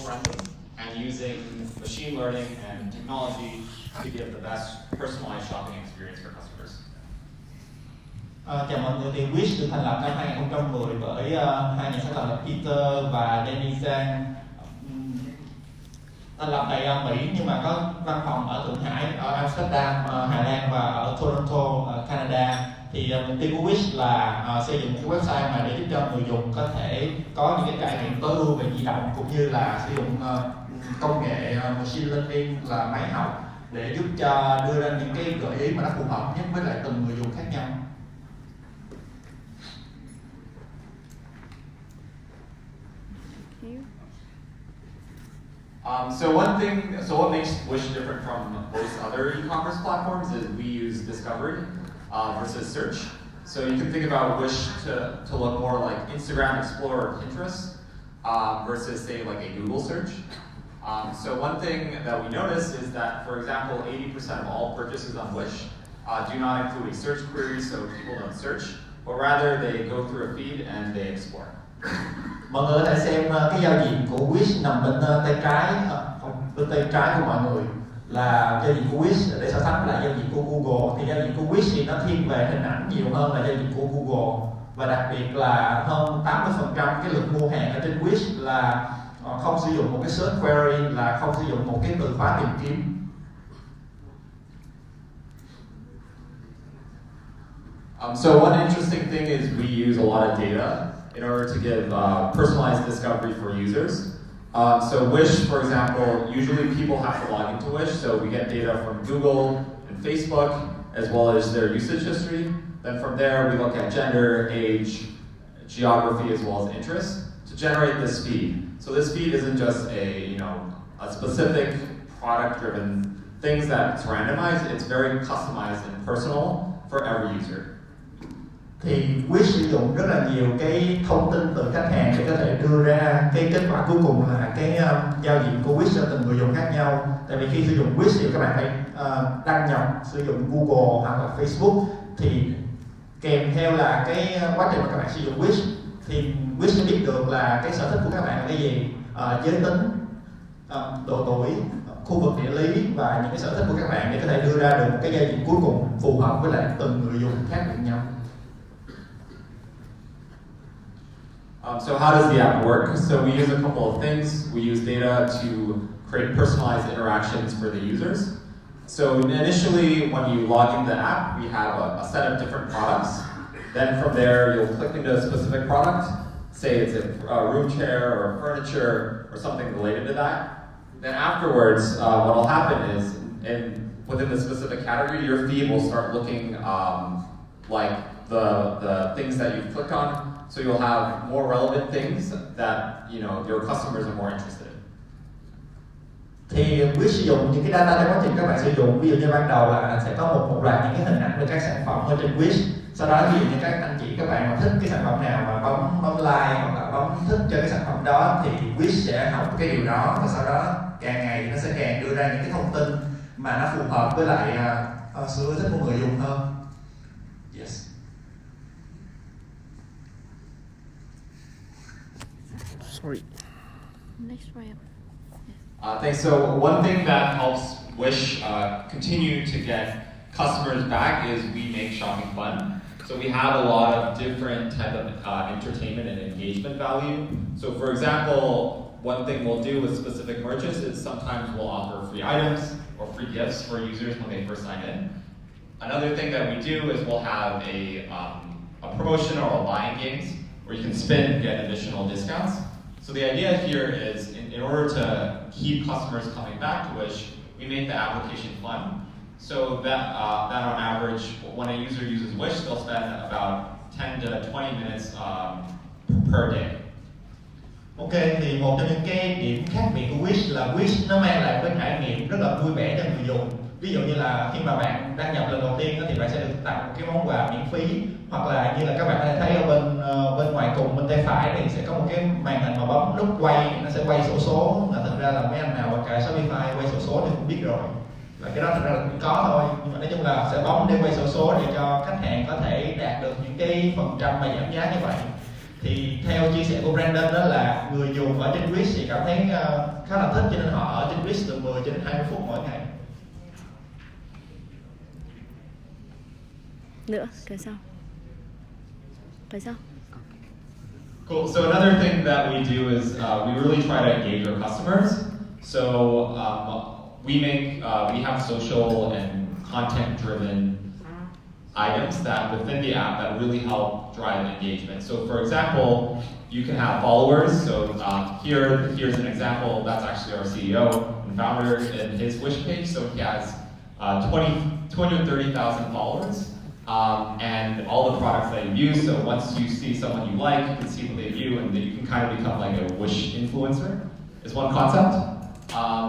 friendly and using machine learning and technology to give the best personalized shopping experience for customers. Chào mọi người, thì Wish được thành lập năm 2010 bởi hai nhà sáng lập là Peter và Danny Zhang, thành lập tại Mỹ nhưng mà có văn phòng ở Thượng Hải, ở Amsterdam, Hà Lan và ở Toronto, Canada. Thì mục tiêu của Wish là xây dựng một cái website mà để giúp cho người dùng có thể có những cái trải nghiệm tối ưu về di động, cũng như là sử dụng công nghệ machine learning là máy học để giúp cho đưa ra những cái gợi ý mà nó phù hợp nhất với lại từng người dùng khác nhau. So what makes Wish different from most other e-commerce platforms is we use discovery versus search. So you can think about Wish to look more like Instagram, Explorer, or Pinterest versus say like a Google search. So one thing that we notice is that, for example, 80% of all purchases on Wish do not include a search query, so people don't search, but rather they go through a feed and they explore. Mọi người có thể xem cái giao diện của Wish nằm bên tay trái, của mọi người là giao diện của Wish để so sánh lại giao diện của Google. Thì giao diện của Wish thì nó thiên về hình ảnh nhiều hơn là giao diện của Google, và đặc biệt là hơn 80% cái lượt mua hàng ở trên Wish là không sử dụng một cái search query, là không sử dụng một cái từ khóa tìm kiếm. So one interesting thing is we use a lot of data in order to give personalized discovery for users. So Wish, for example, usually people have to log into Wish, so we get data from Google and Facebook, as well as their usage history. Then from there, we look at gender, age, geography, as well as interest to generate this feed. So this feed isn't just a specific product-driven things that's randomized. It's very customized and personal for every user. Thì Wish sử dụng rất là nhiều cái thông tin từ khách hàng để có thể đưa ra cái kết quả cuối cùng là cái giao diện của Wish cho từng người dùng khác nhau. Tại vì khi sử dụng Wish thì các bạn phải đăng nhập sử dụng Google hoặc là Facebook, thì kèm theo là cái quá trình mà các bạn sử dụng Wish thì Wish sẽ biết được là cái sở thích của các bạn là cái gì, giới tính, độ tuổi, khu vực địa lý và những cái sở thích của các bạn để có thể đưa ra được một cái giao diện cuối cùng phù hợp với lại từng người dùng khác biệt nhau. So how does the app work? So we use a couple of things. We use data to create personalized interactions for the users. So initially, when you log into the app, we have a set of different products. Then from there, you'll click into a specific product. Say it's a room chair or furniture or something related to that. Then afterwards, what will happen is, within the specific category, your feed will start looking like the things that you've clicked on. So you'll have more relevant things that your customers are more interested in. Thì Wish sử dụng những cái data trong quá trình các bạn sử dụng. Ví dụ như ban đầu là sẽ có một loạt những cái hình ảnh về các sản phẩm ở trên Wish. Sau đó ví dụ như các anh chị các bạn mà thích cái sản phẩm nào mà bấm like hoặc là bấm thích cho cái sản phẩm đó, thì Wish sẽ học cái điều đó, và sau đó càng ngày nó sẽ càng đưa ra những cái thông tin mà nó phù hợp với lại sự ưa thích của người dùng hơn. Yes. Sorry. Next way up. Thanks. So one thing that helps Wish continue to get customers back is we make shopping fun. So we have a lot of different type of entertainment and engagement value. So for example, one thing we'll do with specific merchants is sometimes we'll offer free items or free gifts for users when they first sign in. Another thing that we do is we'll have a promotion or buying games where you can spin and get additional discounts. So the idea here is in order to keep customers coming back to Wish, we make the application fun. So that on average, when a user uses Wish, they'll spend about 10 to 20 minutes per day. Ok, thì một trong những cái điểm khác biệt của Wish là Wish nó mang lại cái trải nghiệm rất là vui vẻ cho người dùng. Ví dụ như là khi mà bạn đăng nhập lần đầu tiên thì bạn sẽ được tặng một cái món quà miễn phí, hoặc là như là các bạn có thể thấy ở bên ngoài cùng bên tay phải thì sẽ có một cái màn hình mà bấm nút quay, nó sẽ quay xổ số. Là thực ra là mấy anh nào mà cài Shopify quay xổ số thì cũng biết rồi, và cái đó thực ra là cũng có thôi, nhưng mà nói chung là sẽ bấm để quay xổ số để cho khách hàng có thể đạt được những cái phần trăm mà giảm giá như vậy. Thì theo chia sẻ của Brandon đó là người dùng ở trên Wish thì cảm thấy khá là thích, cho nên họ ở trên Wish từ 10 cho đến 20 phút mỗi ngày. Nữa, cái sau. Cái sau. Cool. So another thing that we do is we really try to engage our customers. So we have social and content-driven items that within the app that really help drive engagement. So for example, you can have followers. So here's an example. That's actually our CEO and founder in his Wish page. So he has 230,000 followers. And all the products that you use. So once you see someone you like, you can see what they view, and then you can kind of become like a Wish influencer. Is one concept.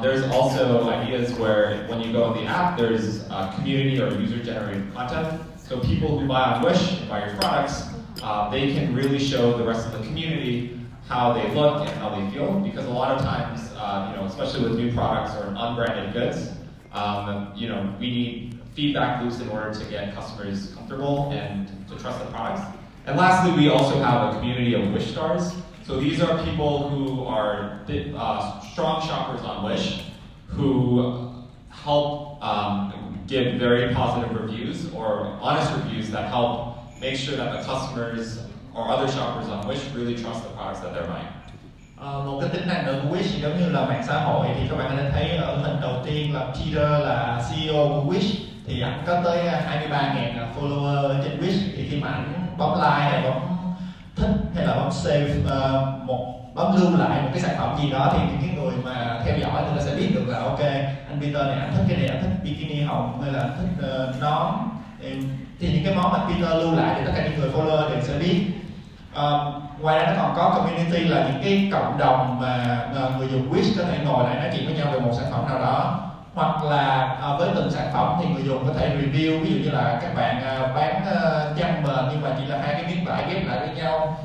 There's also ideas where when you go on the app, there's community or user-generated content. So people who buy on Wish and buy your products, they can really show the rest of the community how they look and how they feel. Because a lot of times, especially with new products or unbranded goods, we need feedback loops in order to get customers comfortable and to trust the products. And lastly, we also have a community of Wish stars. So these are people who are strong shoppers on Wish, who help give very positive reviews or honest reviews that help make sure that the customers or other shoppers on Wish really trust the products that they're buying. Một cái tính năng nữa của Wish thì giống như là mạng xã hội, thì các bạn có thể thấy ở hình đầu tiên là Peter là CEO của Wish, thì ảnh có tới 23.000 follower trên Wish. Thì khi mà ảnh bấm like hay bấm thích hay là bấm save bấm lưu lại một cái sản phẩm gì đó, thì những cái người mà theo dõi thì nó sẽ biết được là ok, anh Peter này anh thích cái này, anh thích bikini hồng hay là thích nón. Thì những cái món mà Peter lưu lại thì tất cả những người follower đều sẽ biết. Ngoài ra nó còn có community là những cái cộng đồng mà người dùng Wish có thể ngồi lại nói chuyện với nhau về một sản phẩm nào đó, hoặc là với từng sản phẩm thì người dùng có thể review. Ví dụ như là các bạn bán chăn mền nhưng mà chỉ là hai cái miếng vải ghép lại với nhau,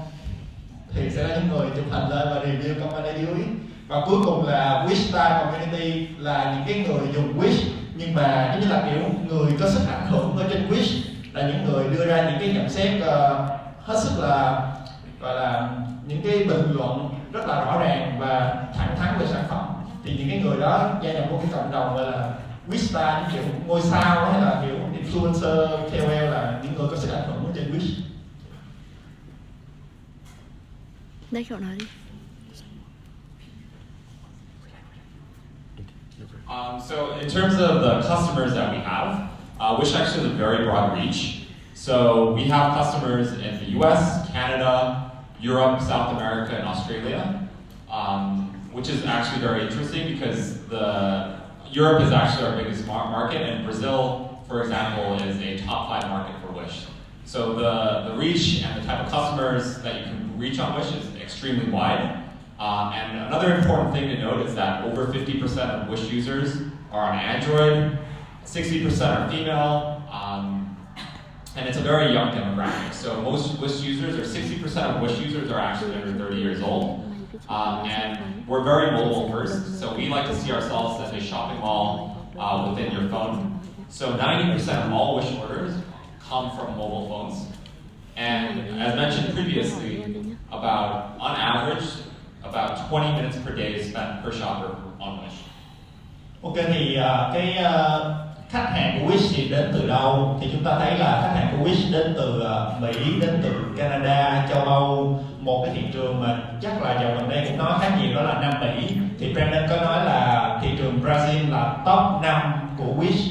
thì sẽ là những người chụp hình lên và review comment ở dưới. Và cuối cùng là Wish Style Community là những cái người dùng Wish nhưng mà giống như là kiểu người có sức ảnh hưởng ở trên Wish, là những người đưa ra những cái nhận xét hết sức là gọi là những cái bình luận rất là rõ ràng và thẳng thắn về sản phẩm. Thì những cái người đó gia nhập một cái cộng đồng gọi là Wish Star, những kiểu ngôi sao hay là kiểu influencer, KOL, là những người có sức ảnh hưởng ở trên Wish. Đây cậu nói đi. So in terms of the customers that we have, Wish actually has a very broad reach. So we have customers in the US, Canada, Europe, South America, and Australia, which is actually very interesting because Europe is actually our biggest market, and Brazil, for example, is a top 5 market for Wish. So the reach and the type of customers that you can reach on Wish is extremely wide. And another important thing to note is that over 50% of Wish users are on Android, 60% are female, and it's a very young demographic. So most Wish users, or 60% of Wish users, are actually under 30 years old. And we're very mobile first, so we like to see ourselves as a shopping mall within your phone. So 90% of all Wish orders come from mobile phones. And as mentioned previously, on average, about 20 minutes per day is spent per shopper on Wish. Ok, thì cái khách hàng của Wish thì đến từ đâu? Thì chúng ta thấy là khách hàng của Wish đến từ Mỹ, đến từ Canada, châu Âu, một cái thị trường mà chắc là dạo gần đây cũng nói khá nhiều, đó là Nam Mỹ. Thì Brandon có nói là thị trường Brazil là top 5 của Wish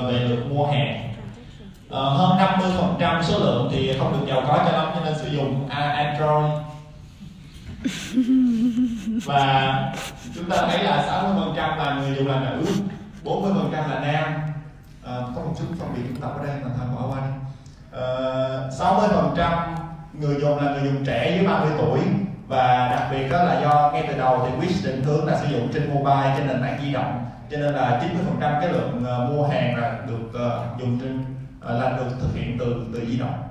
về lượt mua hàng. Hơn 50% số lượng thì không được giàu có cho lắm, cho nên sử dụng Android. Và chúng ta thấy là 60% là người dùng là nữ, 40% là nam. Có một chút phân biệt chủng tộc ở đây mà thôi bỏ qua đi. 60% người dùng là người dùng trẻ dưới 30 tuổi. Và đặc biệt đó là do ngay từ đầu thì Wish định hướng là sử dụng trên mobile, trên nền tảng di động, cho nên là 90% cái lượng mua hàng là được dùng trên là được thực hiện từ di động.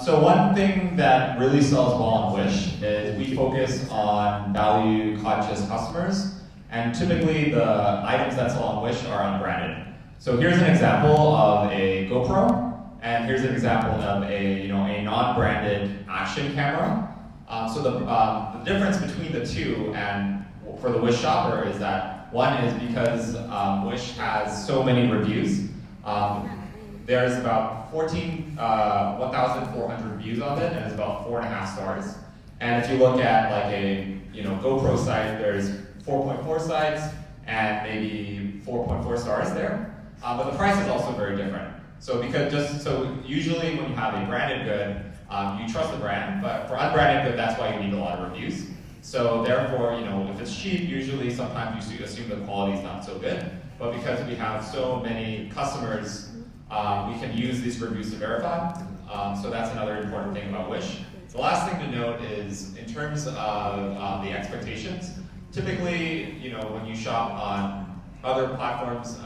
So one thing that really sells well on Wish is we focus on value-conscious customers, and typically the items that sell on Wish are unbranded. So here's an example of a GoPro, and here's an example of a non-branded action camera. So the difference between the two and for the Wish shopper is that one is because Wish has so many reviews. There's about 1,400 reviews on it, and it's about 4.5 stars. And if you look at like a GoPro site, there's 4.4 sites and maybe 4.4 stars there. But the price is also very different. So usually when you have a branded good, you trust the brand, but for unbranded good, that's why you need a lot of reviews. So therefore, if it's cheap, usually sometimes you assume the quality is not so good. But because we have so many customers, we can use these reviews to verify. So that's another important thing about Wish. The last thing to note is in terms of the expectations. Typically, when you shop on other platforms,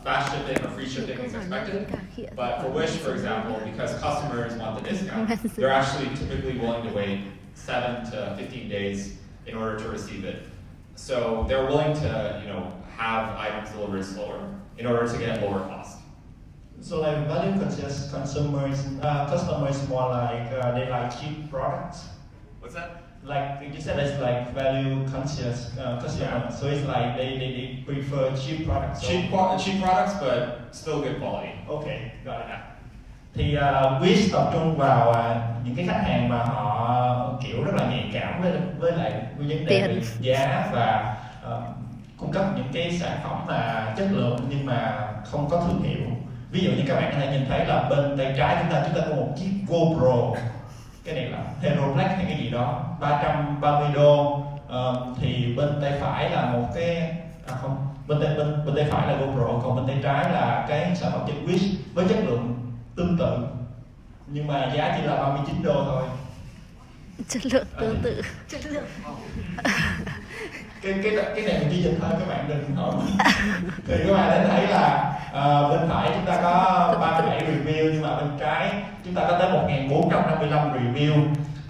fast shipping or free shipping is expected. But for Wish, for example, because customers want the discount, they're actually typically willing to wait 7 to 15 days in order to receive it. So they're willing to, have items delivered slower in order to get lower cost. So like value conscious customers more like they like cheap products. What's that? Like you said, it's like value conscious customers. Yeah. So it's like they prefer cheap products. Cheap products, but still good quality. Okay, got it. Thì Wish tập trung vào những cái khách hàng mà họ kiểu rất là nhạy cảm với lại vấn đề về giá và cung cấp những cái sản phẩm mà chất lượng nhưng mà không có thương hiệu. Ví dụ như các bạn có thể nhìn thấy là bên tay trái chúng ta có một chiếc GoPro, cái này là Hero Black hay cái gì đó, 330 đô. Thì bên tay phải là một cái bên tay phải là GoPro, còn bên tay trái là cái sản phẩm trên Wish với chất lượng tương tự nhưng mà giá chỉ là 39 đô thôi. Chất lượng tương tự. Chất lượng. Cái này mình chỉ dịch thôi, các bạn đừng hỏi. Thì các bạn đã thấy là bên phải chúng ta có 37 review nhưng mà bên trái chúng ta có tới 1.455 review.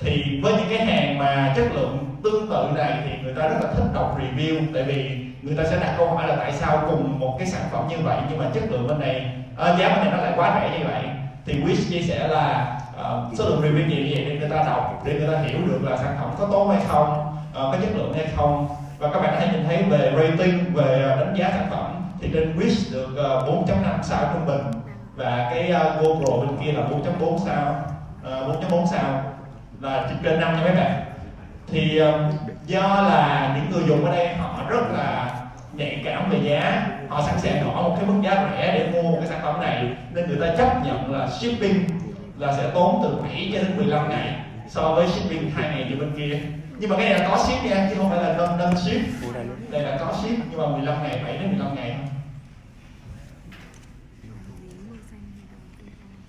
Thì với những cái hàng mà chất lượng tương tự này thì người ta rất là thích đọc review, tại vì người ta sẽ đặt câu hỏi là tại sao cùng một cái sản phẩm như vậy nhưng mà chất lượng bên này, giá bên này nó lại quá rẻ như vậy. Thì Wish chia sẻ là số lượng review nhiều như vậy để người ta đọc, để người ta hiểu được là sản phẩm có tốt hay không, có chất lượng hay không. Và các bạn có thể nhìn thấy về rating, về đánh giá sản phẩm thì trên Wish được 4.5 sao trung bình và cái GoPro bên kia là 4.4 sao, 4.4 sao là trên 5 nha mấy bạn. Thì do là những người dùng ở đây họ rất là nhạy cảm về giá, họ sẵn sàng bỏ một cái mức giá rẻ để mua một cái sản phẩm này, nên người ta chấp nhận là shipping là sẽ tốn từ 7 cho đến 15 ngày so với shipping 2 ngày như bên kia. Nhưng mà cái này là có ship nha, chứ không phải là non ship. Đây là có ship nhưng mà 15 ngày, 7 đến 15 ngày.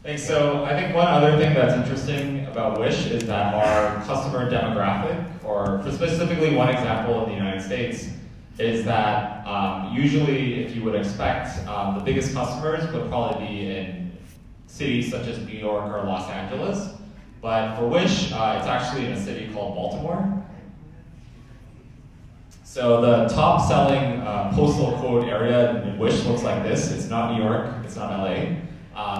And so I think one other thing that's interesting about Wish is that our customer demographic, or for specifically one example in the United States, is that usually if you would expect the biggest customers would probably be in cities such as New York or Los Angeles. But for Wish, it's actually in a city called Baltimore. So the top selling postal code area in Wish looks like this. It's not New York, it's not LA.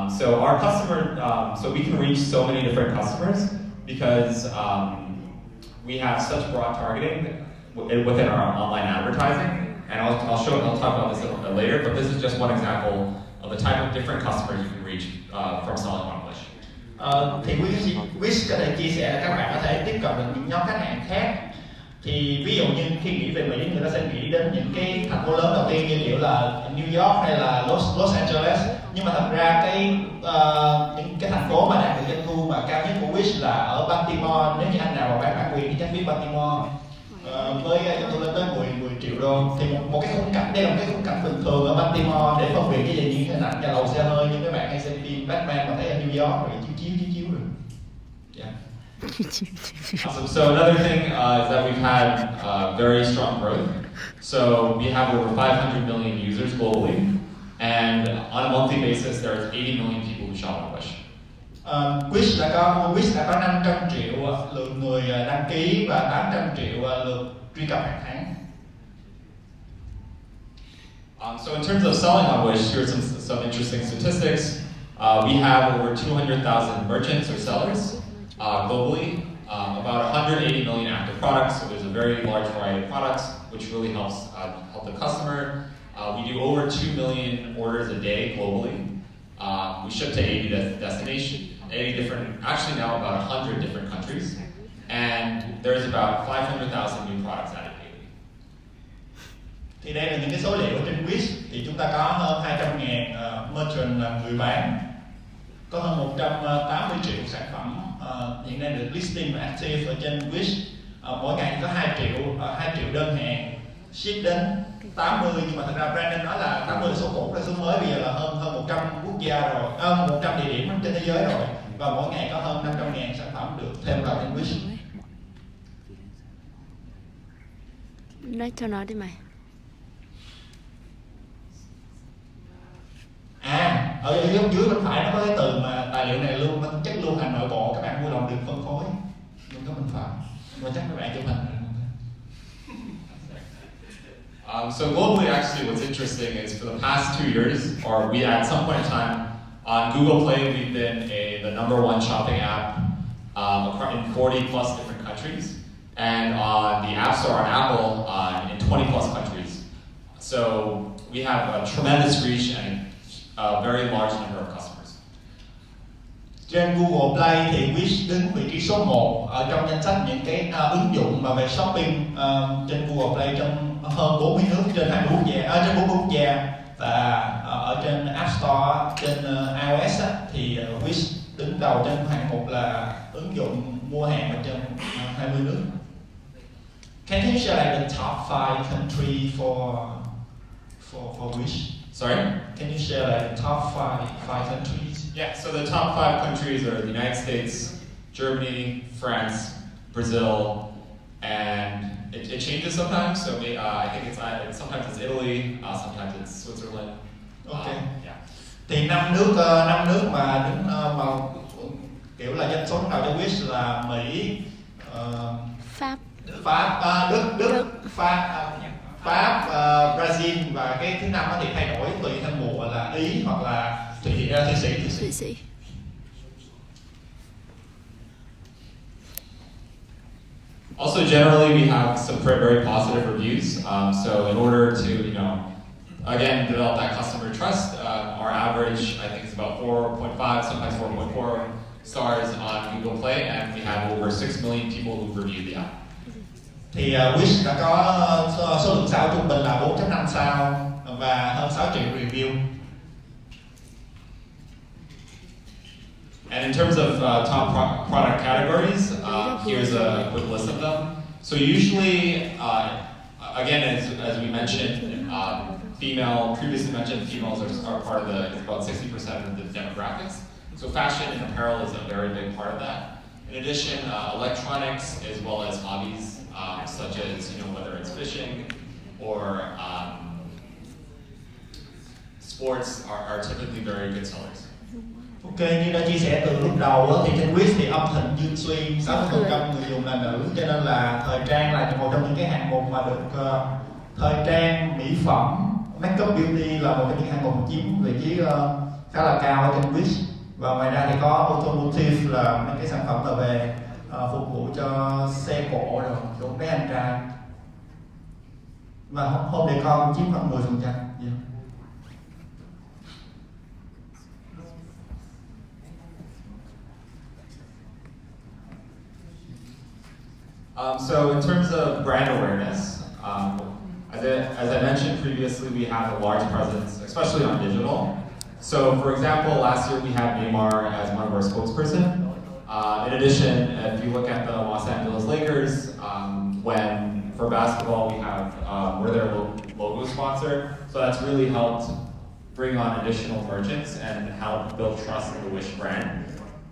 So our customer, so we can reach so many different customers because we have such broad targeting within our online advertising. And I'll talk about this a little bit later, but this is just one example of the type of different customers you can reach from selling on Wish. Thì Wish có thể chia sẻ là các bạn có thể tiếp cận được những nhóm khách hàng khác. Thì ví dụ như khi nghĩ về Mỹ, người ta sẽ nghĩ đến những cái thành phố lớn đầu tiên như kiểu là New York hay là Los Angeles. Nhưng mà thật ra những cái thành phố mà đạt được doanh thu mà cao nhất của Wish là ở Baltimore. Nếu như anh nào mà bán bản quyền thì chắc biết Baltimore, với doanh thu lên tới 10 triệu đô. Thì một cái khung cảnh, đây là một cái khung cảnh bình thường ở Baltimore để phân biệt cái gì những hình ảnh nhà lầu xe hơi như các bạn hay xem phim Batman mà thấy ở New York rồi chiếu rồi. Yeah. Awesome. So another thing is that we've had very strong growth. So we have over 500 million users globally, and on a monthly basis, there's 80 million people who shop on Wish. Wish đã có 500 triệu lượt người đăng ký và 800 triệu lượt truy cập hàng tháng. So in terms of selling on Wish, here's some interesting statistics. We have over 200,000 merchants or sellers globally, about 180 million active products, so there's a very large variety of products, which really helps help the customer. We do over 2 million orders a day globally. We ship to 80 destinations, 80 different, actually now about 100 different countries, and there's about 500,000 new products added daily. Thì đây là những cái số liệu trên Wish. Thì chúng ta có hơn 200.000 merchant là người bán, có hơn 180 triệu sản phẩm hiện nay được listing và active ở trên Wish. Mỗi ngày có 2 triệu đơn hàng ship đến 80, nhưng mà thật ra brand nói là 80 là số cũ, là số mới, bây giờ là hơn 100 quốc gia rồi, 100 địa điểm trên thế giới rồi, và mỗi ngày có hơn 500.000 sản phẩm được thêm vào trên Wish. Nói cho nó đi mày. Ở dưới bên phải nó có cái từ mà tài liệu này luôn mang chất lưu hành nội bộ, các bạn vui lòng được phân phối. Đừng có bên phải, mà chắc các bạn chụp hình. So globally, actually, what's interesting is for the past 2 years, or we at some point in time, on Google Play, we've been the #1 shopping app in 40 plus different countries, and on the App Store on Apple in 20 plus countries. So we have a tremendous reach and a very large number of customers. Trên Google Play thì Wish đứng vị trí số 1 ở trong danh sách những cái ứng dụng mà về shopping trên Google Play trong hơn 40 nước trên 20 quốc gia, trên 40 quốc gia, và ở trên App Store trên iOS thì Wish đứng đầu trên hạng mục là ứng dụng mua hàng ở trên 20 nước. Can you share like the top 5 country for Wish? Sorry? Can you share like the top five countries? Yeah, so the top 5 countries are the United States, Germany, France, Brazil, and it changes sometimes. So I think sometimes it's Italy, sometimes it's Switzerland. Okay. Yeah. Thì năm nước mà đứng mà kiểu là danh số nào cho Wish là Mỹ, Pháp, Đức, Pháp, Brazil, và cái thứ năm thì thay đổi tùy theo mùa là Ý hoặc là Thụy Sĩ. Also, generally, we have some very positive reviews. So in order to, again, develop that customer trust, our average, I think, is about 4.5, sometimes 4.4 stars on Google Play, and we have over 6 million people who've reviewed the app. Thì Wish đã có số lượng sao trung bình là 4.5 sao và hơn 6 triệu review. And in terms of top product categories, here's a quick list of them. So usually, again, as we mentioned, previously mentioned, females are part of about 60% of the demographics. So fashion and apparel is a very big part of that. In addition, electronics as well as hobbies, such as whether it's fishing or sports are typically very good sellers. Ok, như đã chia sẻ từ lúc đầu thì trên Wish thì âm thịnh dương suy, 60% người dùng là nữ, cho nên là thời trang là một trong những cái hạng mục mà được thời trang, mỹ phẩm, makeup beauty là một trong những hạng mục chiếm vị trí khá là cao ở trên Wish. Và ngoài ra thì có automotive là những cái sản phẩm là về phục vụ cho xe cộ rồi, dụng mấy anh trai. Và home decor cũng chiếm khoảng 10%. Yeah. So in terms of brand awareness, as I mentioned previously, we have a large presence, especially on digital. So for example, last year we had Neymar as one of our spokesperson. In addition, if you look at the Los Angeles Lakers, when for basketball we have, we're their logo sponsor. So that's really helped bring on additional merchants and help build trust in the Wish brand.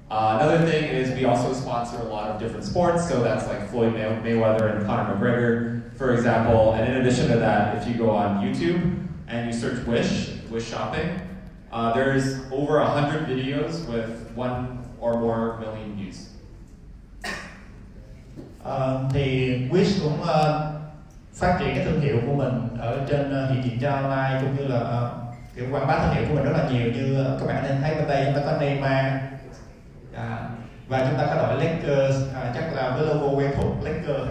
Another thing is we also sponsor a lot of different sports, so that's like Floyd Mayweather and Conor McGregor, for example. And in addition to that, if you go on YouTube and you search Wish Shopping, there's over 100 videos with 1 or more million views. Thì Wish cũng phát triển cái thương hiệu của mình ở trên thị trường online cũng như là kiểu quảng bá thương hiệu của mình rất là nhiều, như các bạn nên thấy bên đây chúng ta có Neymar và chúng ta có đội Lakers, chắc là với logo quen thuộc Lakers.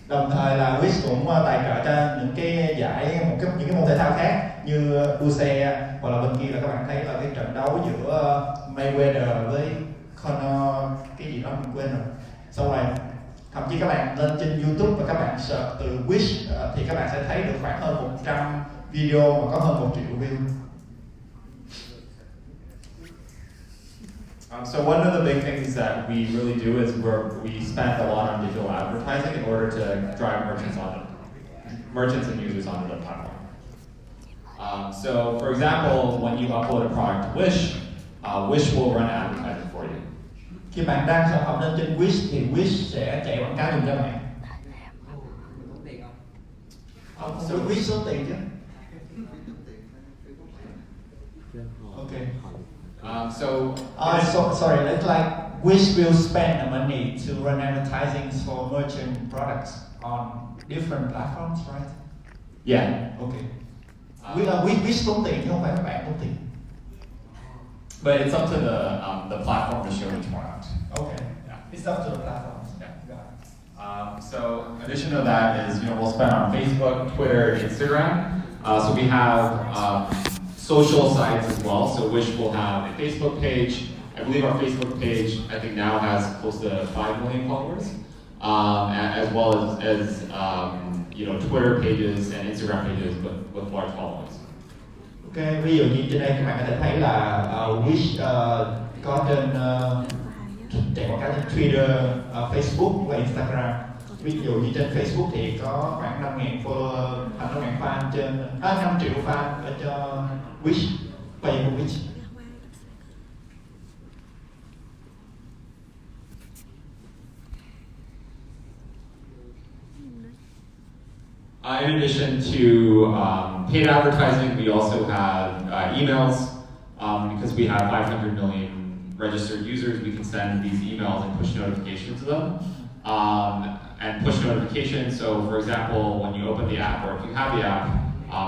Đồng thời là Wish cũng tài trợ cho những cái giải, những cái môn thể thao khác như UCE, hoặc là bên kia là các bạn thấy là cái trận đấu giữa Mayweather với Conor cái gì đó mình quên rồi. Xong rồi thậm chí các bạn lên trên YouTube và các bạn search từ Wish thì các bạn sẽ thấy được khoảng hơn 100 video mà có hơn 1 triệu view. So one of the big things that we really do is we spend a lot on digital advertising in order to drive merchants and users onto the platform. So for example, when you upload a product to Wish, Wish will run advertising for you. Khi bạn đăng sản phẩm lên trên Wish thì Wish sẽ chạy quảng cáo dùng cho bạn. So Wish tốn tiền chứ. Okay. Sorry, it's like Wish will spend the money to run advertising for merchant products on different platforms, right? Yeah. Okay. Wish tốn tiền chứ không phải các bạn tốn tiền. But it's up to the platform to show each product. Okay. Yeah. It's up to the platform. Yeah. Got it. So in addition to that is, we'll spend on Facebook, Twitter, Instagram. So we have social sites as well. So Wish will have a Facebook page. I believe our Facebook page, I think now has close to 5 million followers, as well as Twitter pages and Instagram pages with large followings. Ok, ví dụ như trên đây các bạn có thể thấy là Wish có trên chạy quảng cáo trên Twitter, Facebook và Instagram. Ví dụ như trên Facebook thì có khoảng 5.000 follower, 5.000 fan trên 5 triệu fan ở cho Wish, page của Wish. In addition to paid advertising, we also have emails. Because we have 500 million registered users, we can send these emails and push notifications to them. And push notifications, so for example, when you open the app, or if you have the app,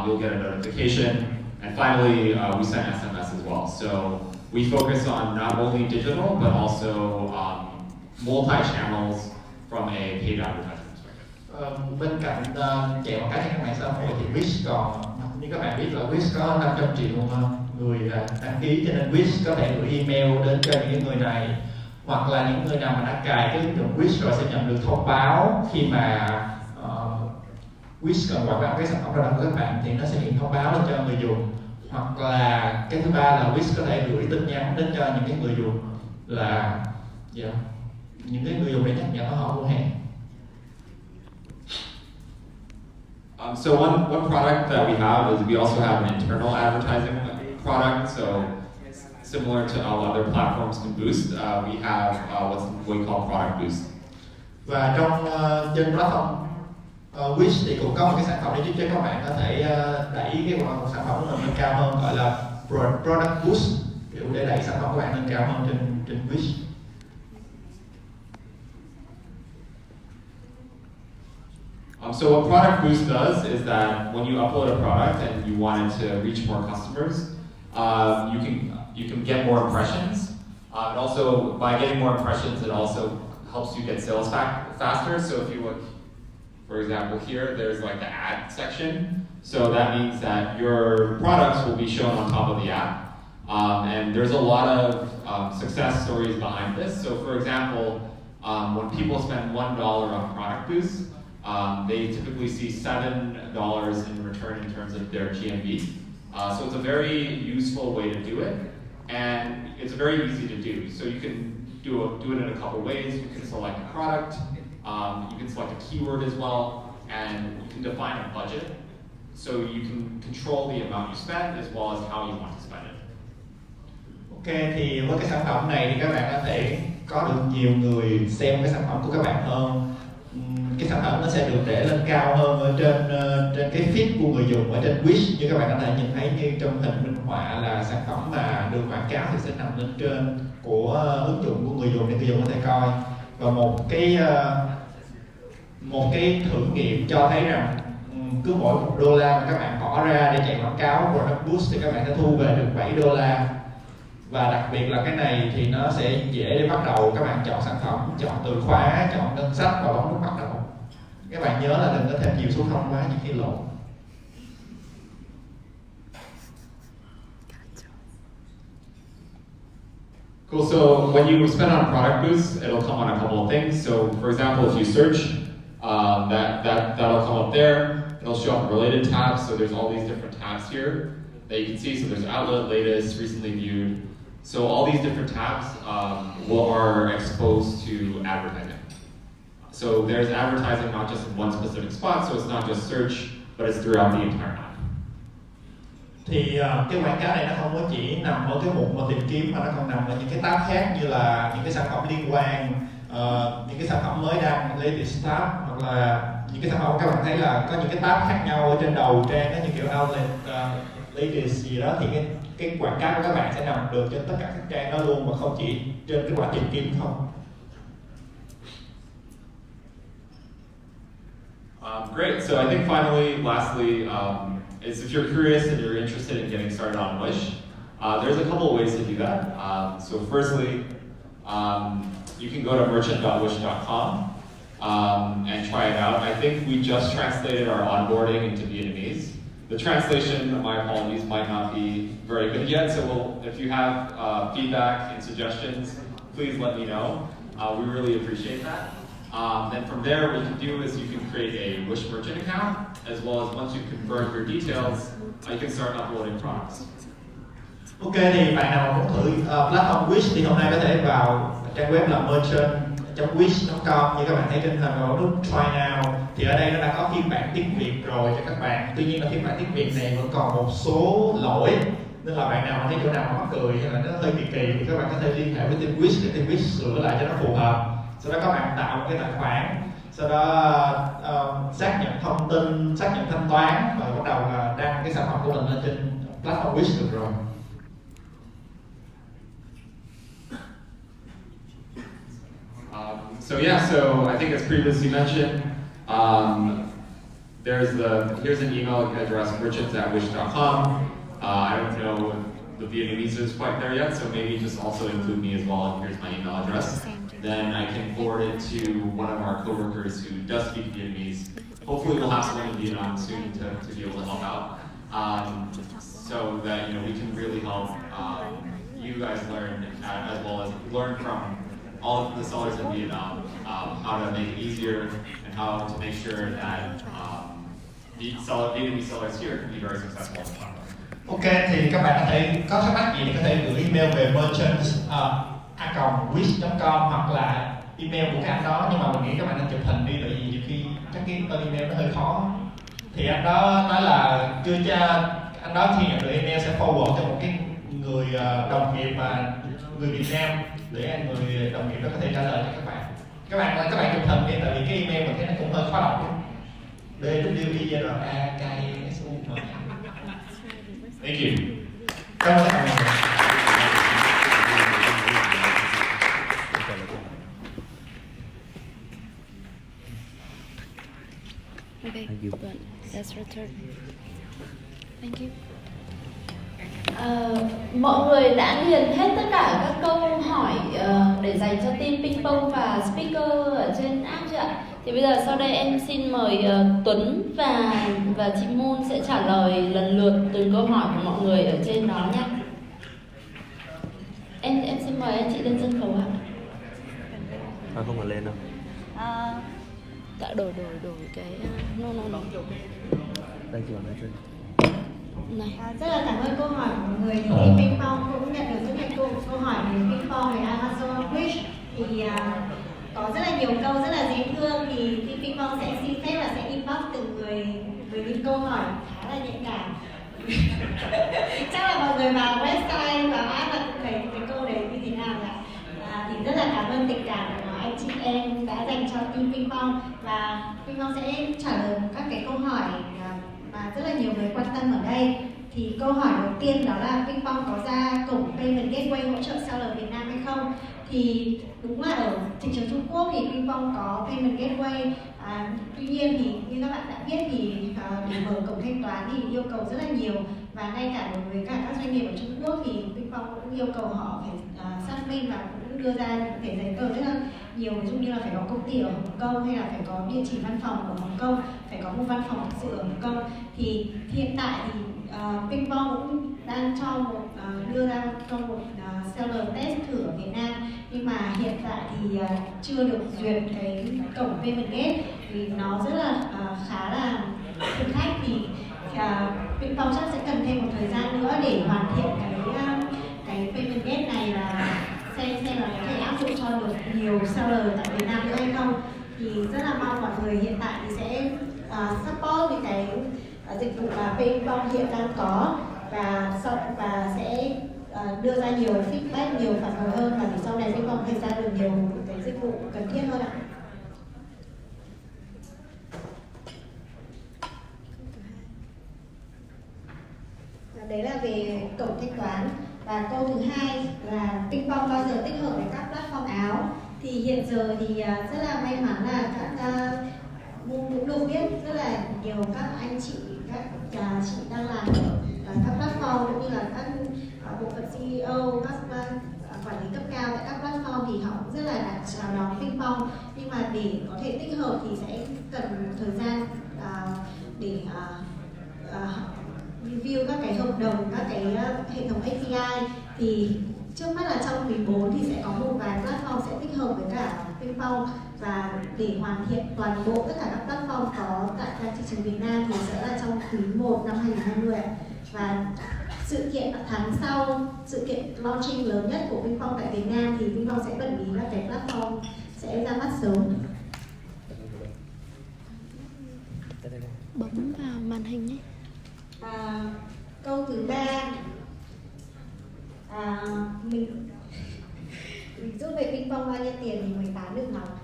you'll get a notification. And finally, we send SMS as well. So we focus on not only digital, but also multi-channels from a paid advertising. Bên cạnh chạy quảng cáo trên các mạng xã hội thì Wish còn, như các bạn biết là Wish có 500 triệu người đăng ký, cho nên Wish có thể gửi email đến cho những người này, hoặc là những người nào mà đã cài cái ứng dụng Wish rồi sẽ nhận được thông báo khi mà Wish cần quảng cáo cái sản phẩm ra của các bạn thì nó sẽ hiện thông báo lên cho người dùng. Hoặc là cái thứ ba là Wish có thể gửi tin nhắn đến cho những cái người dùng là những cái người dùng để nhắc nhở họ mua hàng. So one product that we have is we also have an internal advertising product. So similar to all other platforms can boost, we have what we call product boost. Và trong trên platform Wish thì cũng có một cái sản phẩm để giúp cho các bạn có thể đẩy cái sản phẩm của mình lên cao hơn, gọi là product boost, kiểu để đẩy sản phẩm của bạn lên cao hơn trên Wish. So what product boost does is that when you upload a product and you want it to reach more customers, you can get more impressions. And also by getting more impressions, it also helps you get sales faster. So if you look, for example, here, there's like the ad section. So that means that your products will be shown on top of the app. And there's a lot of success stories behind this. So for example, when people spend $1 on product boost, they typically see $7 in return in terms of their GMV. So it's a very useful way to do it, and it's very easy to do. So you can do it in a couple ways. You can select a product, you can select a keyword as well, and you can define a budget. So you can control the amount you spend as well as how you want to spend it. Ok, thì với cái sản phẩm này thì các bạn có thể có được nhiều người xem cái sản phẩm của các bạn hơn. Cái sản phẩm nó sẽ được để lên cao hơn ở trên cái feed của người dùng ở trên Wish. Như các bạn có thể nhìn thấy như trong hình minh họa là sản phẩm mà được quảng cáo thì sẽ nằm lên trên của ứng dụng của người dùng để người dùng có thể coi. Và một cái thử nghiệm cho thấy rằng cứ mỗi $1 mà các bạn bỏ ra để chạy quảng cáo product boost thì các bạn sẽ thu về được $7. Và đặc biệt là cái này thì nó sẽ dễ để bắt đầu các bạn chọn sản phẩm, chọn từ khóa, chọn ngân sách và bấm nút bắt đầu. Các bạn nhớ là đừng có thêm nhiều số không quá những khi lộn. Cool, so when you spend on product boosts, it'll come on a couple of things. So for example, if you search, that'll come up there. It'll show up related tabs, so there's all these different tabs here that you can see. So there's outlet, latest, recently viewed. So all these different tabs are exposed to advertising. So there's advertising not just in one specific spot, so it's not just search, but it's throughout the entire app. Thì cái quảng cáo này nó không có chỉ nằm ở cái mục mà tìm kiếm mà nó còn nằm ở những cái tab khác như là những cái sản phẩm liên quan, những cái sản phẩm mới đăng, latest tab, hoặc là những cái sản phẩm các bạn thấy là có những cái tab khác nhau ở trên đầu trang đó, như kiểu outlet, latest gì đó, thì cái quảng cáo của các bạn sẽ nằm được trên tất cả các trang đó luôn, mà không chỉ trên cái quả tìm kiếm không. Great, so I think finally, lastly, is if you're curious and you're interested in getting started on Wish, there's a couple of ways to do that. So firstly, you can go to merchant.wish.com and try it out. I think we just translated our onboarding into Vietnamese. The translation, my apologies, might not be very good yet, so if you have feedback and suggestions, please let me know. We really appreciate that. Then from there, what you can do is you can create a Wish merchant account, as well as once you confirm your details, you can start uploading products. Ok, thì bạn nào muốn thử platform Wish thì hôm nay có thể vào trang web là merchant.wish.com. Như các bạn thấy trên hình có nút Try Now, thì ở đây nó đã có phiên bản tiếng Việt rồi cho các bạn. Tuy nhiên là phiên bản tiếng Việt này vẫn còn một số lỗi, nên là bạn nào mà thấy chỗ nào mà mắc cười hay là nó hơi kỳ thì các bạn có thể liên hệ với team Wish để team Wish sửa lại cho nó phù hợp. Sau đó các bạn tạo một cái tài khoản, sau đó xác nhận thông tin, xác nhận thanh toán và bắt đầu là đăng cái sản phẩm của mình lên trên platform Wish được rồi. So yeah, so I think as previously mentioned, here's an email address, merchants@wish.com. I don't know if the Vietnamese is quite there yet, so maybe just also include me as well, and here's my email address. Then I can forward it to one of our coworkers who does speak Vietnamese. Hopefully we'll have someone in Vietnam soon to be able to help out, so that we can really help you guys learn, as well as learn from all of the sellers in Vietnam, how to make it easier and how to make sure that Vietnamese sellers here can be very successful. Ok, thì các bạn có thể có thắc mắc gì thì có thể gửi email về merchants@wish.com hoặc là email của cái anh đó, nhưng mà mình nghĩ các bạn nên chụp hình đi, tại vì nhiều khi các cái tên email nó hơi khó. Thì anh đó nói là anh đó khi nhận được email sẽ forward cho một cái người đồng nghiệp mà người Việt Nam để người đồng nghiệp đó có thể trả lời cho các bạn. Các bạn chụp hình đi, tại vì cái email mình thấy nó cũng hơi khó đọc. DWIRAKSU. Thank you. Cảm ơn các bạn. Okay, but let's return. Thank you. Mọi người đã điền hết tất cả các câu hỏi để dành cho team PingPong và speaker ở trên app chưa ạ? Thì bây giờ sau đây em xin mời Tuấn và chị Moon sẽ trả lời lần lượt từng câu hỏi của mọi người ở trên đó nhé. Em xin mời anh chị lên sân khấu ạ. Không còn lên đâu. Đã đổi cái no. Đây chỉ còn lên trên. Này. Rất là cảm ơn câu hỏi của mọi người. Thì team PingPong cũng nhận được rất nhiều câu hỏi về PingPong về Amazon Wish. Thì có rất là nhiều câu rất là dễ thương, thì team PingPong sẽ xin phép là sẽ inbox từng người với những câu hỏi khá là nhạy cảm. Chắc là mọi người vào website và app là cũng thấy cái câu đấy như thế nào ạ. Thì rất là cảm ơn tình cảm của anh chị em đã dành cho team PingPong, và PingPong sẽ trả lời các cái câu hỏi mà rất là nhiều người quan tâm ở đây. Thì câu hỏi đầu tiên đó là PingPong có ra cổng Payment Gateway hỗ trợ seller Việt Nam hay không? Thì đúng là ở thị trường Trung Quốc thì PingPong có payment gateway, tuy nhiên thì như các bạn đã biết thì để mở cổng thanh toán thì yêu cầu rất là nhiều, và ngay cả đối với cả các doanh nghiệp ở Trung Quốc thì PingPong cũng yêu cầu họ phải xác minh và cũng đưa ra những cái giấy tờ rất là nhiều, ví dụ như là phải có công ty ở Hồng Kông, hay là phải có địa chỉ văn phòng ở Hồng Kông, phải có một văn phòng thực sự ở Hồng Kông. Thì hiện tại thì PingPong cũng đang đưa ra cho một seller test thử ở Việt Nam, nhưng mà hiện tại thì chưa được duyệt cái cổng payment gate vì nó rất là khá là thử thách. Thì PingPong chắc sẽ cần thêm một thời gian nữa để hoàn thiện cái payment gate này, và xem là có thể áp dụng cho được nhiều seller tại Việt Nam nữa hay không. Thì rất là mong mọi người hiện tại thì sẽ support những cái dịch vụ mà PingPong hiện đang có, và sẽ đưa ra nhiều feedback, nhiều phản hồi hơn, và để sau này PingPong thể ra được nhiều cái dịch vụ cần thiết hơn ạ. Đấy là về cổng thanh toán. Và câu thứ hai là PingPong bao giờ tích hợp với các platform áo. Thì hiện giờ thì rất là may mắn là các cũng được biết rất là nhiều các anh chị, các chị đang làm ở các platform, cũng như là các bộ phận CEO, các quản lý cấp cao tại các platform thì họ cũng rất là đã chào đón PingPong. Nhưng mà để có thể tích hợp thì sẽ cần thời gian để review các cái hợp đồng, các cái hệ thống API. Thì trước mắt là trong quý 4 thì sẽ có một vài platform sẽ tích hợp với cả PingPong, và để hoàn thiện toàn bộ tất cả các platform có tại thị trường Việt Nam thì sẽ là trong quý 1 năm 2020 ạ. Và sự kiện tháng sau, sự kiện launching lớn nhất của PingPong tại Việt Nam thì PingPong sẽ bật mí các cái platform sẽ ra mắt sớm. Bấm vào màn hình nhé. Câu thứ 3, mình rút về PingPong bao nhiêu tiền thì mới bán được Ngọc.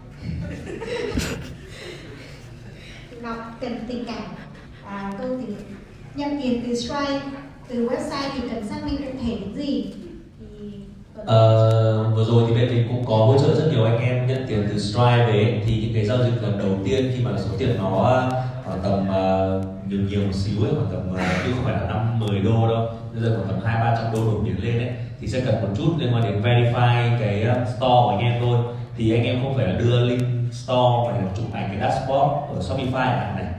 Ngọc cần tình cảm. Câu thứ nhận tiền từ Stripe, từ website thì cần xác minh cụ thể những gì? Vừa rồi thì bên mình cũng có hỗ trợ rất nhiều anh em nhận tiền từ Stripe về. Thì những cái giao dịch lần đầu tiên khi mà số tiền nó khoảng tầm nhiều một xíu ấy, khoảng tầm chứ không phải là 5-10 đô đâu, bây giờ khoảng tầm 200-300 đô đột biến lên ấy, thì sẽ cần một chút liên quan đến verify cái store của anh em thôi. Thì anh em không phải là đưa link store mà là chụp ảnh cái dashboard ở Shopify này,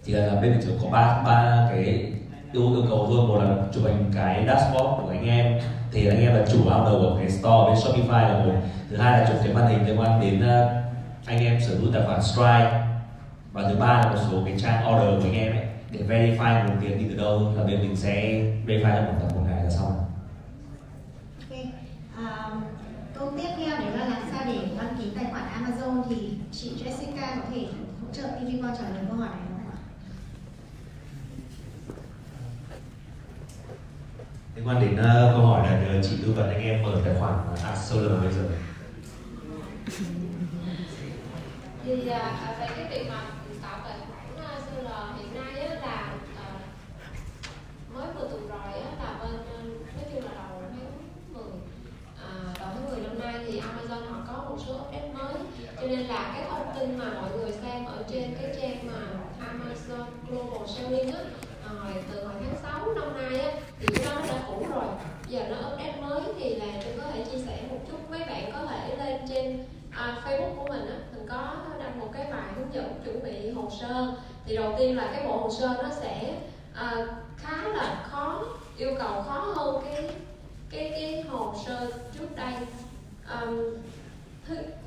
thì là bên mình chỉ có ba cái yêu cầu thôi. Một là chụp ảnh cái dashboard của anh em thì anh em là chủ order của cái store bên Shopify là một. Thứ hai là chụp cái màn hình liên quan đến anh em sở hữu tài khoản Stripe. Và thứ ba là một số cái trang order của anh em ấy để verify nguồn tiền đi từ đâu, là bên mình sẽ verify trong khoảng tầm một ngày là xong. Ok. Câu tiếp theo đấy là làm sao để đăng ký tài khoản Amazon, thì chị Jessica có thể hỗ trợ PingPong trả lời câu hỏi này không ạ? Liên quan đến câu hỏi này nhờ chị tư vấn anh em mở tài khoản seller bây giờ. Thì về cái việc mà tạo tài khoản seller hiện nay á, là mới vừa tuần rồi á, là bên nói chung là đầu tháng 10 năm nay thì Amazon họ có một số update mới, cho nên là cái thông tin mà mọi người xem ở trên cái trang mà Amazon Global Selling á, từ hồi tháng 6 năm nay á, thì cái đó đã cũ rồi. Giờ nó update mới thì là tôi có thể chia sẻ một chút. Mấy bạn có thể lên trên Facebook của mình á, mình có đăng một cái bài hướng dẫn chuẩn bị hồ sơ. Thì đầu tiên là cái bộ hồ sơ nó sẽ khá là khó, yêu cầu khó hơn cái hồ sơ trước đây.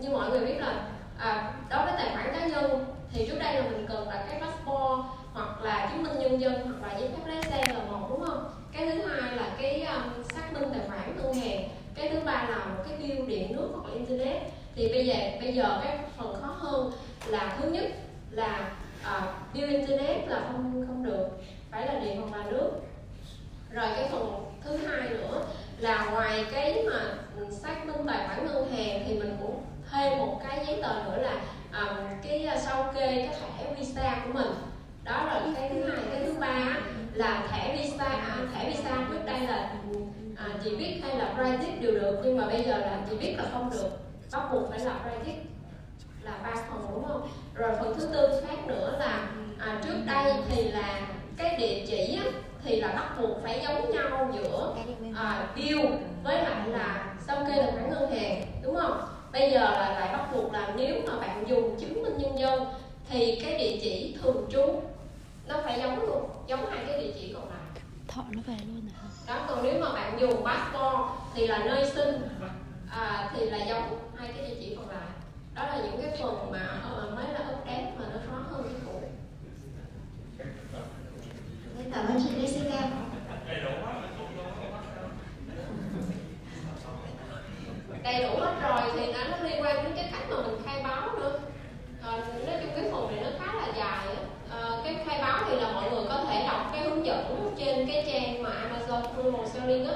Như mọi người biết là đối với tài khoản cá nhân thì trước đây là mình cần là cái passport hoặc là chứng minh nhân dân hoặc là giấy phép lái xe là một, đúng không? Cái thứ hai là cái xác minh tài khoản ngân hàng. Cái thứ ba là một cái bill điện nước hoặc là internet. Thì bây giờ cái phần khó hơn là thứ nhất là bill internet là không được, phải là điện hoặc là nước. Rồi cái phần thứ hai nữa là ngoài cái mà xác minh tài khoản ngân hàng thì mình cũng thêm một cái giấy tờ nữa là cái sao kê cái thẻ visa của mình. Đó là cái thứ hai. Cái thứ ba là thẻ visa trước đây là chị viết hay là write it đều được, nhưng mà bây giờ là chị viết là không được, bắt buộc phải là write it, là 3 phần đúng không? Rồi phần thứ tư khác nữa là trước đây thì là cái địa chỉ á, thì là bắt buộc phải giống nhau giữa bill với lại là sao kê tài khoản ngân hàng, đúng không? Bây giờ là lại bắt buộc là nếu mà bạn dùng chứng minh nhân dân thì cái địa chỉ thường trú nó phải giống luôn, giống hai cái địa chỉ còn lại. Thọ nó về luôn hả? Đó, còn nếu mà bạn dùng passport thì là nơi sinh thì là giống hai cái địa chỉ còn lại. Đó là những cái phần mà mới là update mà nó khó hơn cái cũ. Cảm ơn chị Jessica. Đầy đủ hết rồi thì nó liên quan đến cái cách mà mình khai báo nữa. Nói chung cái phần này nó khá là dài. Cái khai báo thì là mọi người có thể đọc cái hướng dẫn trên cái trang mà Amazon Promo Selling á.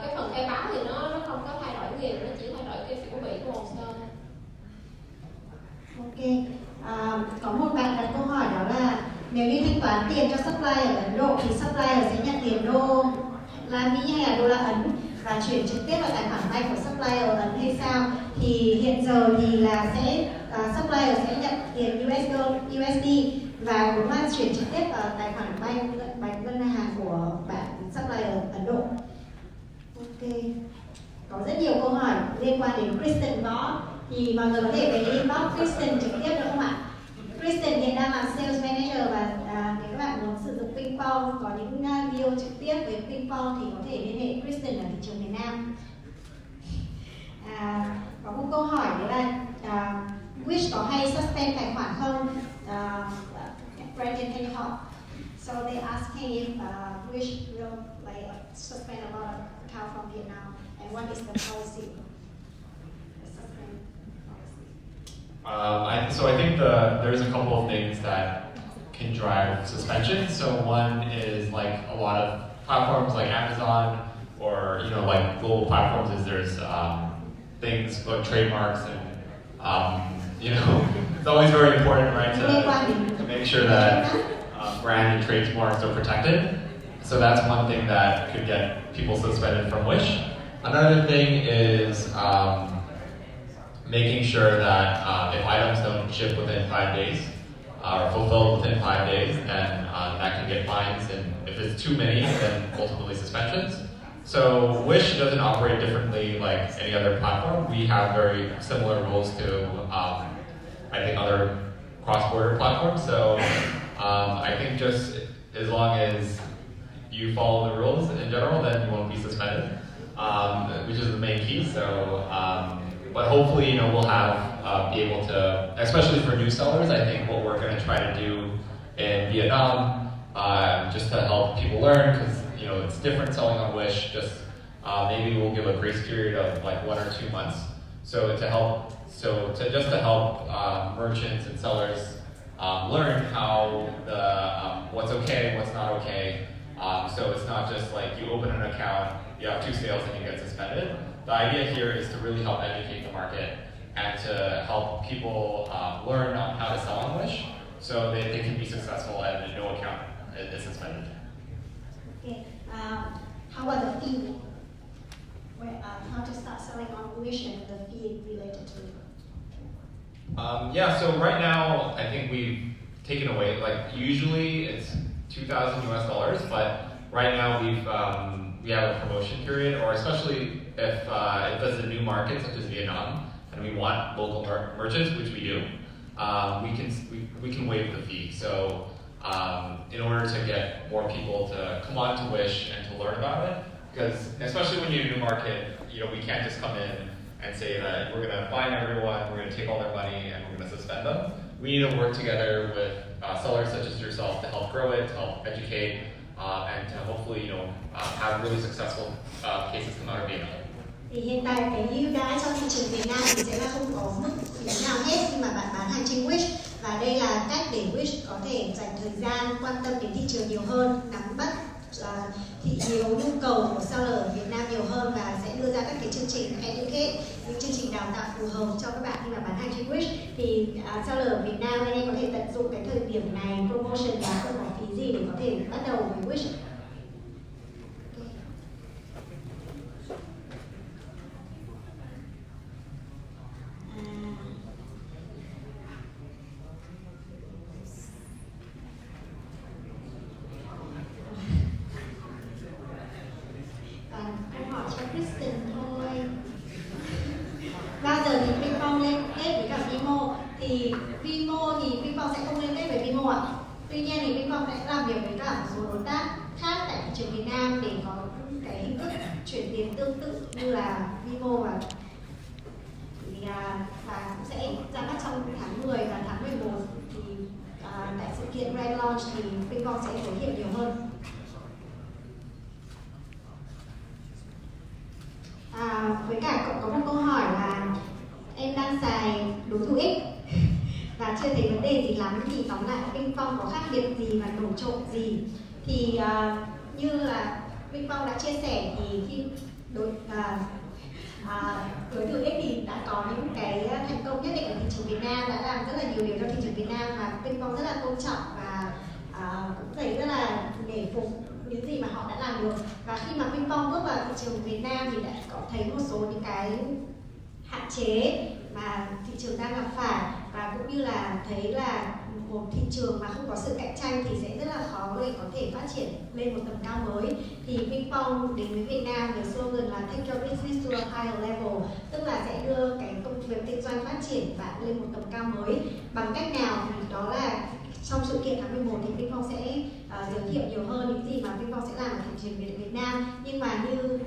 Cái phần khai báo thì nó không có thay đổi nhiều, nó chỉ thay đổi cái kiểu bị của hồ sơ. Ok, có một bạn đặt câu hỏi đó là nếu như thanh toán tiền cho supplier ở Ấn Độ thì supplier sẽ nhận tiền đô la Mỹ hay là đô la Ấn và chuyển trực tiếp vào tài khoản vay của supplier ở Ấn hay sao? Thì hiện giờ thì là supplier sẽ nhận tiền USD và cũng là chuyển trực tiếp vào tài khoản vay ngân hàng của bạn supplier ở Ấn Độ. Ok, có rất nhiều câu hỏi liên quan đến Kristen Võ. Thì mọi người có thể về inbox Kristen trực tiếp được không ạ? Kristen hiện đang là Sales Manager và nếu các bạn muốn sử dụng PingPong, có những deal trực tiếp với PingPong thì có thể liên hệ Kristen ở thị trường miền Nam. Có một câu hỏi đấy là Wish có hay suspend tài khoản không? Brandon can you help? So they asking if Wish will like suspend a lot of account from Vietnam and what is the policy? So I think there's a couple of things that can drive suspension. So one is like a lot of platforms like Amazon or like global platforms is there's things like trademarks and it's always very important, right, to make sure that brand and trademarks are protected. So that's one thing that could get people suspended from Wish. Another thing is making sure that if items don't ship within 5 days or fulfilled within 5 days, then that can get fines, and if it's too many, then ultimately suspensions. So Wish doesn't operate differently like any other platform. We have very similar rules to I think other cross-border platforms. So I think just as long as you follow the rules in general, then you won't be suspended, which is the main key. So. But hopefully, we'll be able to, especially for new sellers, I think what we're going to try to do in Vietnam, just to help people learn, because it's different selling on Wish. Just maybe we'll give a grace period of like 1 or 2 months, to help merchants and sellers learn how what's okay and what's not okay. So it's not just like you open an account, you have 2 sales, and you get suspended. The idea here is to really help educate the market and to help people learn on how to sell on Wish so that they can be successful and no account is suspended. Okay. How about the fee? How to start selling on Wish and the fee related to it? So right now, I think we've taken away, like usually it's $2,000 US, but right now we have a promotion period, or especially if there's a new market such as Vietnam, and we want local merchants, which we do, we can waive the fee. So in order to get more people to come on to Wish and to learn about it, because especially when you're in a new market, we can't just come in and say that we're going to fine everyone, we're going to take all their money, and we're going to suspend them. We need to work together with sellers such as yourself to help grow it, to help educate, and to hopefully, have really successful cases come out of Vietnam. Thì hiện tại cái ưu đãi cho thị trường Việt Nam thì sẽ là không có mức phí nào hết khi mà bạn bán hàng trên Wish, và đây là cách để Wish có thể dành thời gian quan tâm đến thị trường nhiều hơn, nắm bắt thị hiếu nhu cầu của seller ở Việt Nam nhiều hơn, và sẽ đưa ra các cái chương trình educate, những chương trình đào tạo phù hợp cho các bạn khi mà bán hàng trên Wish. Thì seller ở Việt Nam anh em có thể tận dụng cái thời điểm này, promotion giá không có phí gì để có thể bắt đầu với Wish. thì Vimo thì PingPong sẽ không liên kết với Vimo ạ. Tuy nhiên thì PingPong sẽ làm việc với cả một số đối tác khác tại thị trường Việt Nam để có cái hình thức chuyển tiền tương tự như là Vimo và cũng sẽ ra mắt trong tháng 10 và tháng 11 thì tại sự kiện Grand Launch thì PingPong sẽ giới thiệu nhiều hơn. Với cả có một câu hỏi là em đang xài đối thủ X và chưa thấy vấn đề gì lắm, thì tóm lại PingPong có khác biệt gì và nổi trội gì? Thì như là PingPong đã chia sẻ thì khi đối thủ X thì đã có những cái thành công nhất định ở thị trường Việt Nam, đã làm rất là nhiều điều cho thị trường Việt Nam và PingPong rất là tôn trọng và cũng thấy rất là nể phục những gì mà họ đã làm được. Và khi mà PingPong bước vào thị trường Việt Nam thì đã có thấy một số những cái hạn chế mà thị trường đang gặp phải, và cũng như là thấy là một thị trường mà không có sự cạnh tranh thì sẽ rất là khó để có thể phát triển lên một tầm cao mới. Thì PingPong đến với Việt Nam với slogan là Take your business to a higher level, tức là sẽ đưa cái công việc kinh doanh phát triển bạn lên một tầm cao mới. Bằng cách nào thì đó là trong sự kiện tháng 11 thì PingPong sẽ giới thiệu nhiều hơn những gì mà PingPong sẽ làm ở thị trường Việt Nam. Nhưng mà như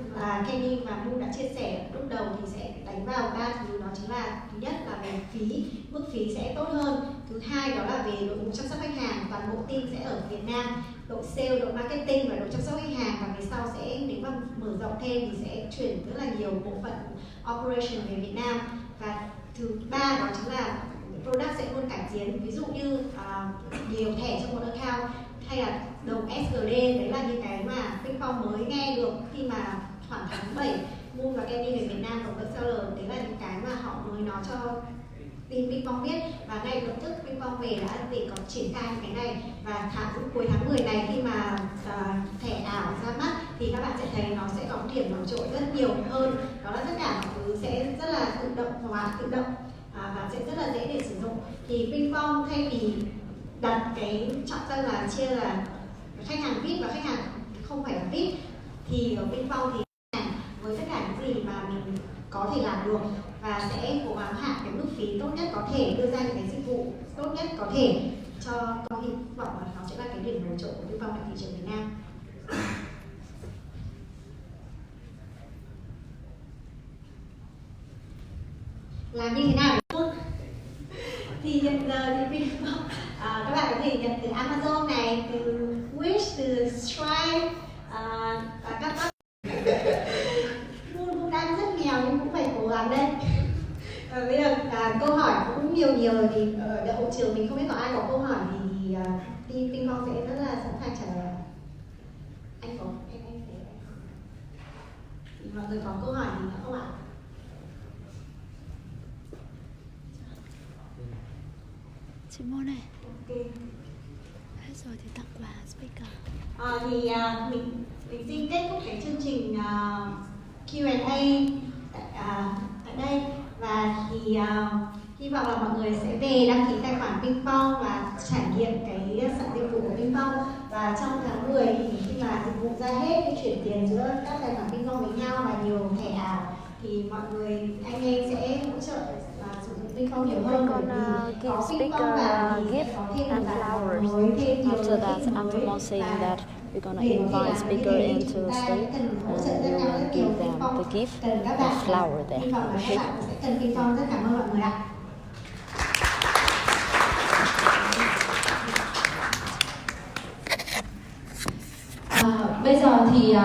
Kenny và Moon đã chia sẻ lúc đầu thì sẽ đánh vào 3 thứ, đó chính là thứ nhất là về phí, mức phí sẽ tốt hơn. Thứ hai đó là về đội ngũ chăm sóc khách hàng, toàn bộ team sẽ ở Việt Nam, đội sale, đội marketing và đội chăm sóc khách hàng, và về sau sẽ nếu mà mở rộng thêm thì sẽ chuyển rất là nhiều bộ phận operation về Việt Nam. Và thứ ba đó chính là product sẽ luôn cải tiến, ví dụ như nhiều thẻ trong một account hay là đồng SGD, đấy là những cái mà PingPong mới nghe được khi mà khoảng tháng 7 Moon và Kenny về Việt Nam tổng lượng seller, đấy là những cái mà họ mới nói cho team PingPong biết, và ngay lập tức PingPong về đã để có triển khai cái này. Và cuối tháng 10 này khi mà thẻ ảo ra mắt thì các bạn sẽ thấy nó sẽ có một điểm nổi trội rất nhiều hơn, đó là tất cả mọi thứ sẽ rất là tự động hóa, tự động và sẽ rất là dễ để sử dụng. Thì PingPong thay vì đặt cái trọng tâm là chia là khách hàng VIP và khách hàng không phải là VIP, thì ở PingPong thì với tất cả những gì mà mình có thể làm được và sẽ cố gắng hạ cái mức phí tốt nhất có thể, đưa ra những cái dịch vụ tốt nhất có thể cho con, hy vọng là nó sẽ là cái điểm nổi trội của PingPong tại thị trường Việt Nam. Làm như thế nào thì hiện giờ thì PingPong các bạn có thể nhận từ Amazon này, từ Wish, từ Stripe và các bạn cũng đang rất nghèo nhưng cũng phải cố gắng đây. Bây giờ câu hỏi cũng nhiều rồi, thì ở hội trường mình không biết có ai có câu hỏi thì team PingPong sẽ rất là sẵn sàng trả lời. Anh có em thì mọi người có câu hỏi gì nữa không ạ? Chị Moon này. Ok. Hết rồi thì tặng quà speaker. Thì mình xin kết thúc cái chương trình Q&A tại đây, và thì hy vọng là mọi người sẽ về đăng ký tài khoản PingPong và trải nghiệm cái sản dịch vụ của PingPong. Và trong tháng 10 thì khi mà dịch vụ ra hết, cái chuyển tiền giữa các tài khoản PingPong với nhau và nhiều thẻ ảo, thì mọi người anh em sẽ hỗ trợ sử dụng PingPong nhiều hơn, bởi vì có PingPong và thì sẽ có thêm một flowers. mới, thêm nhiều After that, after more saying that, we're gonna invite speaker into the stage and we will give them the gift, the flower there. Hy vọng là các Okay? bạn sẽ cần PingPong. Rất cảm ơn mọi người ạ. Bây giờ thì